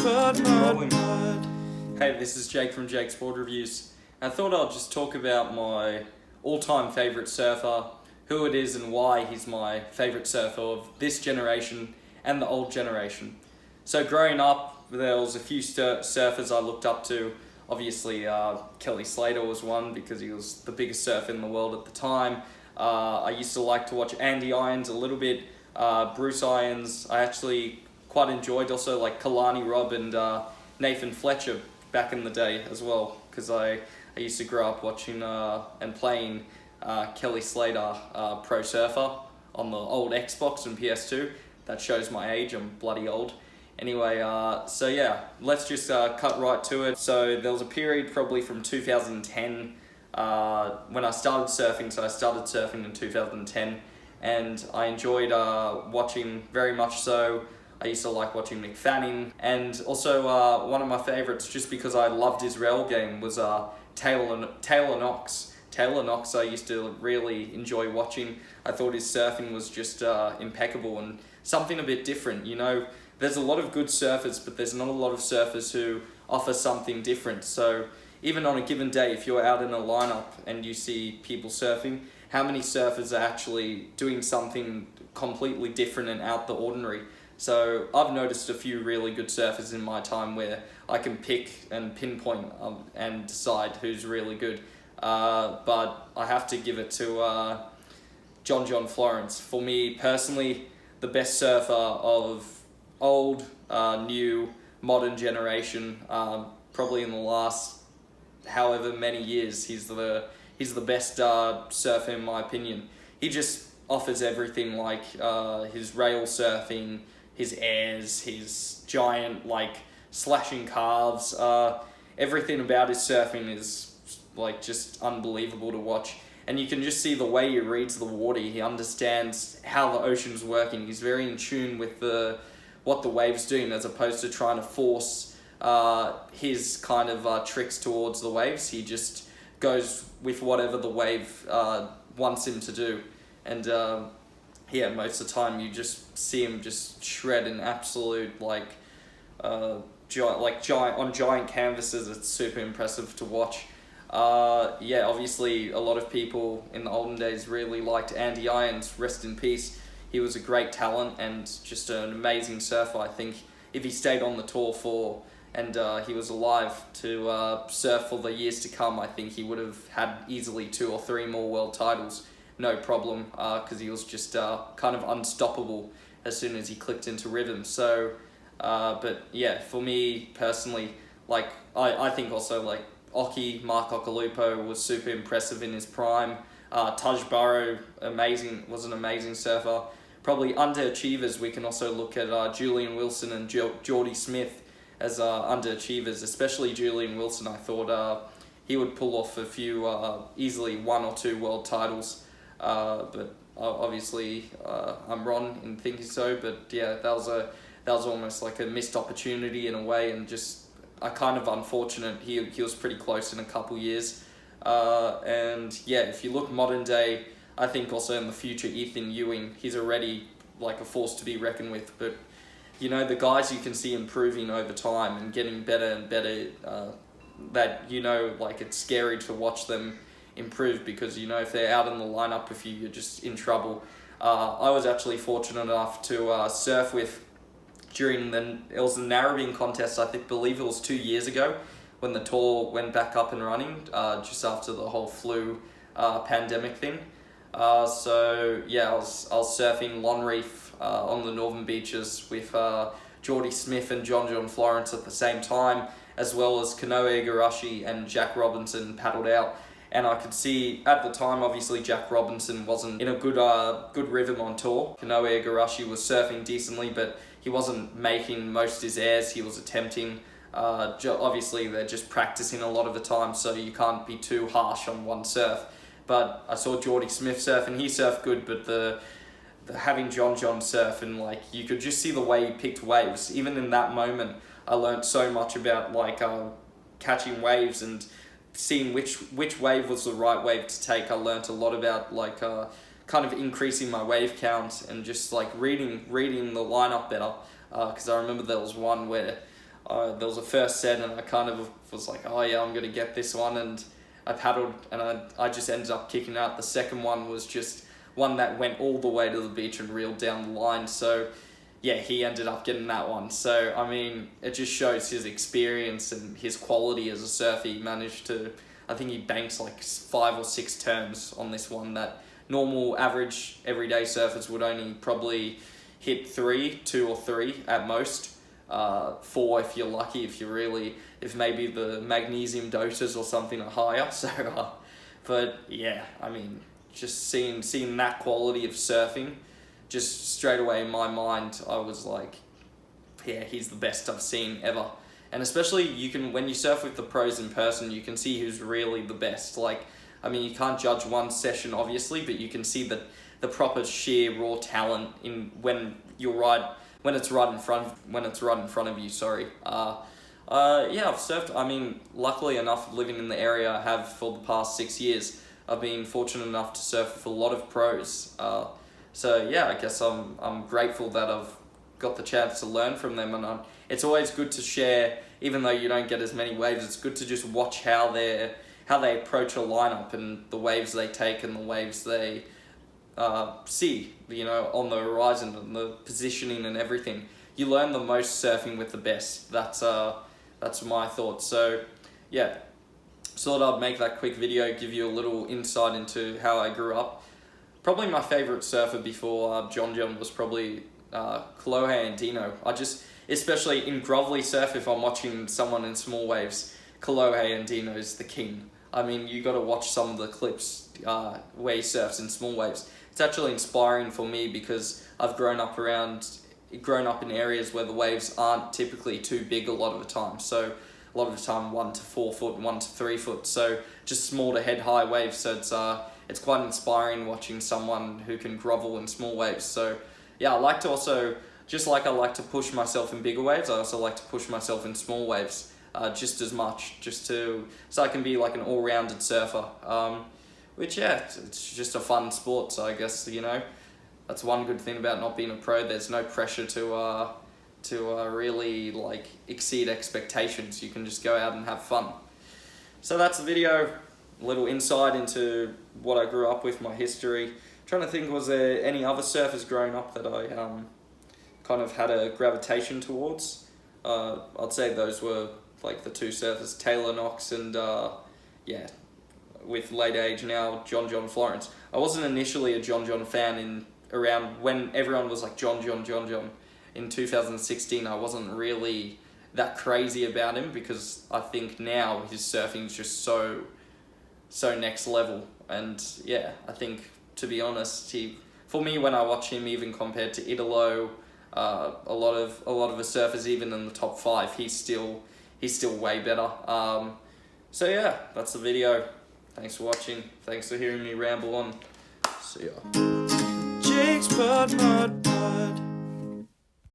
Jakepodmodpod. Hey, this is Jake from Jake's Board Reviews. I thought I'd just talk about my all-time favourite surfer, who it is and why he's my favourite surfer of this generation and the old generation. So growing up, there was a few surfers I looked up to. Obviously, Kelly Slater was one because he was the biggest surfer in the world at the time. I used to like to watch Andy Irons a little bit, Bruce Irons. I actually quite enjoyed also like Kalani Robb and Nathan Fletcher back in the day as well, because I used to grow up watching and playing Kelly Slater Pro Surfer on the old Xbox and PS2. That shows my age, I'm bloody old. Anyway, so yeah, let's just cut right to it. So there was a period probably from 2010 when I started surfing. So I started surfing in 2010 and I enjoyed watching very much so. I used to like watching McFadden, and also one of my favorites, just because I loved his rail game, was Taylor Knox. Taylor Knox I used to really enjoy watching. I thought his surfing was just impeccable and something a bit different. You know, there's a lot of good surfers, but there's not a lot of surfers who offer something different. So even on a given day, if you're out in a lineup and you see people surfing, how many surfers are actually doing something completely different and out the ordinary? So I've noticed a few really good surfers in my time where I can pick and pinpoint and decide who's really good. But I have to give it to John Florence. For me personally, the best surfer of old, new, modern generation, probably in the last however many years. He's the best surfer in my opinion. He just offers everything, like his rail surfing, his airs, his giant like slashing calves. Everything about his surfing is like just unbelievable to watch. And you can just see the way he reads the water. He understands how the ocean's working. He's very in tune with what the wave's doing, as opposed to trying to force his kind of tricks towards the waves. He just goes with whatever the wave wants him to do. And yeah, most of the time you just see him just shred an absolute giant canvases. It's super impressive to watch. Yeah, obviously a lot of people in the olden days really liked Andy Irons, rest in peace. He was a great talent and just an amazing surfer. I think if he stayed on the tour and he was alive to surf for the years to come, I think he would have had easily 2 or 3 more world titles, no problem, because he was just kind of unstoppable as soon as he clicked into rhythm. So, but yeah, for me personally, like I think also like Mark Occhilupo was super impressive in his prime. Taj Burrow, was an amazing surfer. Probably underachievers, we can also look at Julian Wilson and Geordie Smith as underachievers, especially Julian Wilson. I thought he would pull off a few, easily 1 or 2 world titles, but obviously I'm wrong in thinking so. But yeah, that was almost like a missed opportunity in a way, and just kind of unfortunate. He was pretty close in a couple years. And yeah, if you look modern day, I think also in the future, Ethan Ewing, he's already like a force to be reckoned with. But you know, the guys you can see improving over time and getting better and better, that, you know, like it's scary to watch them improve, because you know, if they're out in the lineup with you, you're just in trouble. I was actually fortunate enough to surf with it was the Narrabeen contest, believe it was 2 years ago, when the tour went back up and running, just after the whole flu pandemic thing. So yeah, I was surfing Long Reef on the northern beaches with Geordie Smith and John Florence at the same time, as well as Kanoe Igarashi and Jack Robinson paddled out. And I could see at the time, obviously Jack Robinson wasn't in a good rhythm on tour. Kanoe Igarashi was surfing decently, but he wasn't making most of his airs. He was attempting. Obviously they're just practicing a lot of the time, so you can't be too harsh on one surf. But I saw Geordie Smith surf and he surfed good, but the having John surf, and like you could just see the way he picked waves. Even in that moment, I learned so much about like catching waves and seeing which wave was the right wave to take. I learned a lot about like kind of increasing my wave count and just like reading the lineup better. Because I remember there was one where there was a first set and I kind of was like, oh yeah, I'm gonna get this one, and I paddled and I just ended up kicking out. The second one was just one that went all the way to the beach and reeled down the line, so yeah, he ended up getting that one. So I mean, it just shows his experience and his quality as a surfer. He managed to, I think he banked like 5 or 6 turns on this one that normal average everyday surfers would only probably hit 2 or 3 at most. 4 if you're lucky, if maybe the magnesium doses or something are higher. So but yeah, I mean, just seeing that quality of surfing, just straight away in my mind I was like, yeah, he's the best I've seen ever. And especially when you surf with the pros in person, you can see who's really the best. Like, I mean, you can't judge one session obviously, but you can see the proper sheer raw talent when it's right in front of you. Sorry. Yeah, I've surfed. I mean, luckily enough, living in the area I have for the past 6 years, I've been fortunate enough to surf with a lot of pros. So yeah, I guess I'm grateful that I've got the chance to learn from them, and it's always good to share, even though you don't get as many waves. It's good to just watch how they approach a lineup and the waves they take and the waves they see, on the horizon, and the positioning and everything. You learn the most surfing with the best. That's my thoughts. So yeah, so thought I'd make that quick video, give you a little insight into how I grew up. Probably my favorite surfer before John was probably Kolohe and Dino. Especially in grovelly surf, if I'm watching someone in small waves, Kolohe and Dino's the king. I mean, you got to watch some of the clips where he surfs in small waves. It's actually inspiring for me because I've grown up in areas where the waves aren't typically too big a lot of the time. So a lot of the time 1 to 4 foot, 1 to 3 foot. So just small to head high waves. So it's quite inspiring watching someone who can grovel in small waves. So yeah, I like to also, just like I like to push myself in bigger waves, I also like to push myself in small waves just as much, so I can be like an all-rounded surfer. Which yeah, it's just a fun sport. So I guess, that's one good thing about not being a pro. There's no pressure to really like exceed expectations. You can just go out and have fun. So that's the video. A little insight into what I grew up with, my history. Trying to think, was there any other surfers growing up that I kind of had a gravitation towards? I'd say those were like the 2 surfers, Taylor Knox and yeah, with late age now, John Florence. I wasn't initially a John fan around when everyone was like John. In 2016, I wasn't really that crazy about him because I think now his surfing is just so next level. And yeah, I think, to be honest, for me, when I watch him, even compared to Italo, a lot of the surfers, even in the top 5, he's still way better. So yeah, that's the video. Thanks for watching. Thanks for hearing me ramble on. See ya. Jakespodmodpod.